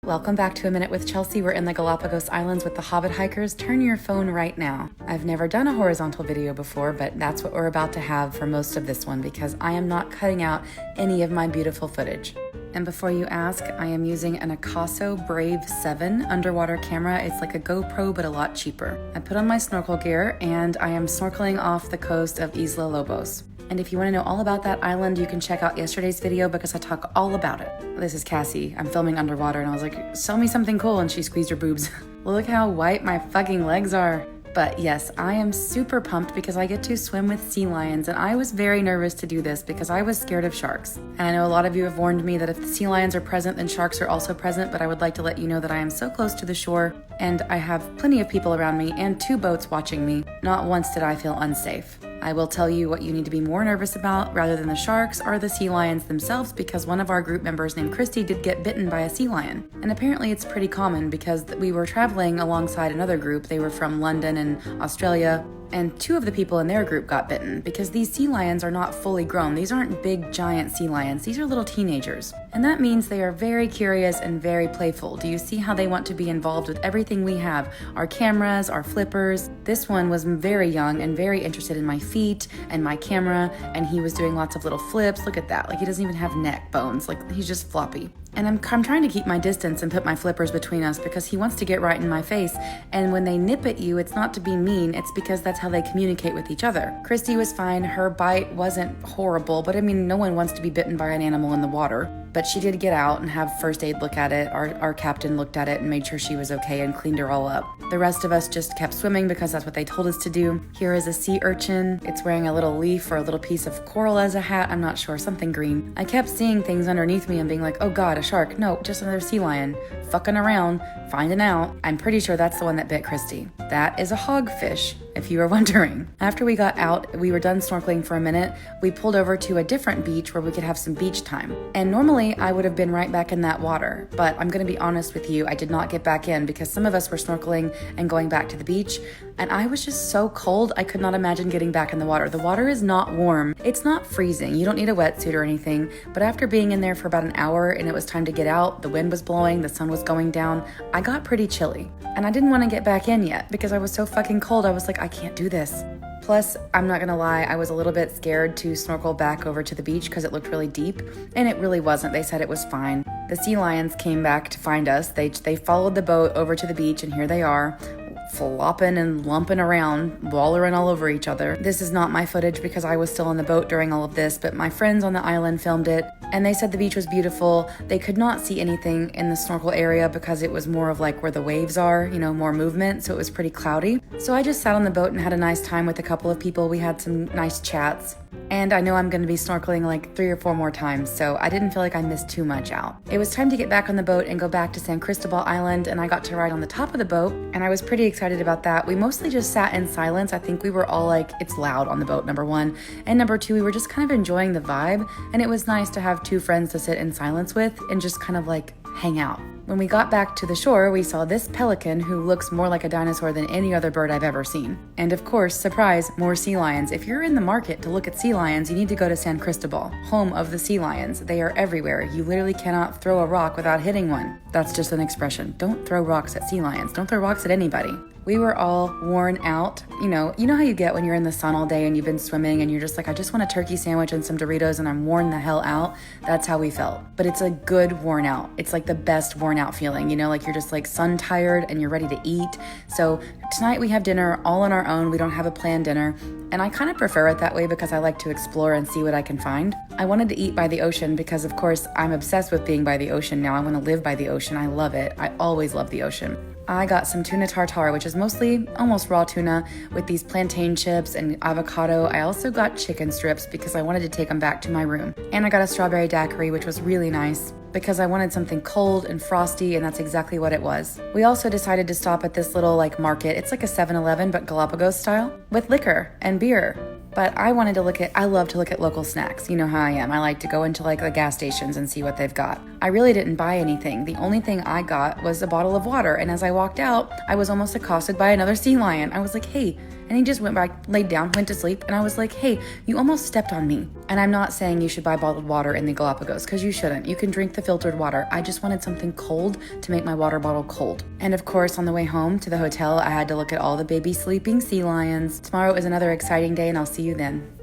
Welcome back to A Minute with Chelsea. We're in the Galapagos Islands with the Hobbit Hikers. Turn your phone right now. I've never done a horizontal video before, but that's what we're about to have for most of this one because I am not cutting out any of my beautiful footage. And before you ask, I am using an Akaso Brave 7 underwater camera. It's like a GoPro, but a lot cheaper. I put on my snorkel gear and I am snorkeling off the coast of Isla Lobos. And if you want to know all about that island, you can check out yesterday's video because I talk all about it. This is Cassie. I'm filming underwater and I was like, show me something cool, and she squeezed her boobs. Look how white my fucking legs are. But yes, I am super pumped because I get to swim with sea lions, and I was very nervous to do this because I was scared of sharks. And I know a lot of you have warned me that if the sea lions are present, then sharks are also present, but I would like to let you know that I am so close to the shore and I have plenty of people around me and 2 boats watching me. Not once did I feel unsafe. I will tell you what you need to be more nervous about rather than the sharks or the sea lions themselves, because one of our group members named Christy did get bitten by a sea lion. And apparently it's pretty common because we were traveling alongside another group. They were from London and Australia, and 2 of the people in their group got bitten because these sea lions are not fully grown. These aren't big giant sea lions. These are little teenagers. And that means they are very curious and very playful. Do you see how they want to be involved with everything we have? Our cameras, our flippers. This one was very young and very interested in my feet and my camera, and he was doing lots of little flips. Look at that. Like, he doesn't even have neck bones. Like, he's just floppy. And I'm trying to keep my distance and put my flippers between us because he wants to get right in my face. And when they nip at you, it's not to be mean, it's because that's how they communicate with each other. Christy was fine. Her bite wasn't horrible, but I mean, no one wants to be bitten by an animal in the water. But she did get out and have first aid look at it. Our captain looked at it and made sure she was okay and cleaned her all up. The rest of us just kept swimming because that's what they told us to do. Here is a sea urchin. It's wearing a little leaf or a little piece of coral as a hat. I'm not sure, something green. I kept seeing things underneath me and being like, oh God, a shark. No, just another sea lion. Fucking around, finding out. I'm pretty sure that's the one that bit Christy. That is a hogfish, if you were wondering. After we got out, we were done snorkeling for a minute. We pulled over to a different beach where we could have some beach time. And normally I would have been right back in that water, but I'm gonna be honest with you, I did not get back in because some of us were snorkeling and going back to the beach, and I was just so cold I could not imagine getting back in the water. The water is not warm. It's not freezing. You don't need a wetsuit or anything, but after being in there for about an hour and it was time to get out, the wind was blowing, the sun was going down, I got pretty chilly. And I didn't want to get back in yet because I was so fucking cold. I was like, I can't do this. Plus, I'm not gonna lie, I was a little bit scared to snorkel back over to the beach because it looked really deep, and it really wasn't. They said it was fine. The sea lions came back to find us. They followed the boat over to the beach, and here they are, flopping and lumping around, wallering all over each other. This is not my footage because I was still on the boat during all of this, but my friends on the island filmed it, and they said the beach was beautiful. They could not see anything in the snorkel area because it was more of like where the waves are, you know, more movement, so it was pretty cloudy. So I just sat on the boat and had a nice time with a couple of people. We had some nice chats. And I know I'm going to be snorkeling like 3 or 4 more times, so I didn't feel like I missed too much out. It was time to get back on the boat and go back to San Cristobal Island, and I got to ride on the top of the boat, and I was pretty excited about that. We mostly just sat in silence. I think we were all like, it's loud on the boat, number 1. And number 2, we were just kind of enjoying the vibe, and it was nice to have 2 friends to sit in silence with and just kind of like hang out. When we got back to the shore, we saw this pelican who looks more like a dinosaur than any other bird I've ever seen. And of course, surprise, more sea lions. If you're in the market to look at sea lions, you need to go to San Cristobal, home of the sea lions. They are everywhere. You literally cannot throw a rock without hitting one. That's just an expression. Don't throw rocks at sea lions. Don't throw rocks at anybody. We were all worn out. You know how you get when you're in the sun all day and you've been swimming and you're just like, I just want a turkey sandwich and some Doritos and I'm worn the hell out. That's how we felt. But it's a good worn out. It's like the best worn out feeling, like you're just like sun tired and you're ready to eat. So tonight we have dinner all on our own. We don't have a planned dinner. And I kind of prefer it that way because I like to explore and see what I can find. I wanted to eat by the ocean because, of course, I'm obsessed with being by the ocean now. I want to live by the ocean. I love it. I always love the ocean. I got some tuna tartare, which is mostly almost raw tuna with these plantain chips and avocado. I also got chicken strips because I wanted to take them back to my room. And I got a strawberry daiquiri, which was really nice because I wanted something cold and frosty, and that's exactly what it was. We also decided to stop at this little market. It's like a 7-Eleven, but Galapagos style, with liquor and beer. But I love to look at local snacks. You know how I am. I like to go into the gas stations and see what they've got. I really didn't buy anything. The only thing I got was a bottle of water. And as I walked out, I was almost accosted by another sea lion. I was like, hey, And he just went back, laid down, went to sleep. And I was like, hey, you almost stepped on me. And I'm not saying you should buy bottled water in the Galapagos, because you shouldn't. You can drink the filtered water. I just wanted something cold to make my water bottle cold. And of course, on the way home to the hotel, I had to look at all the baby sleeping sea lions. Tomorrow is another exciting day, and I'll see you then.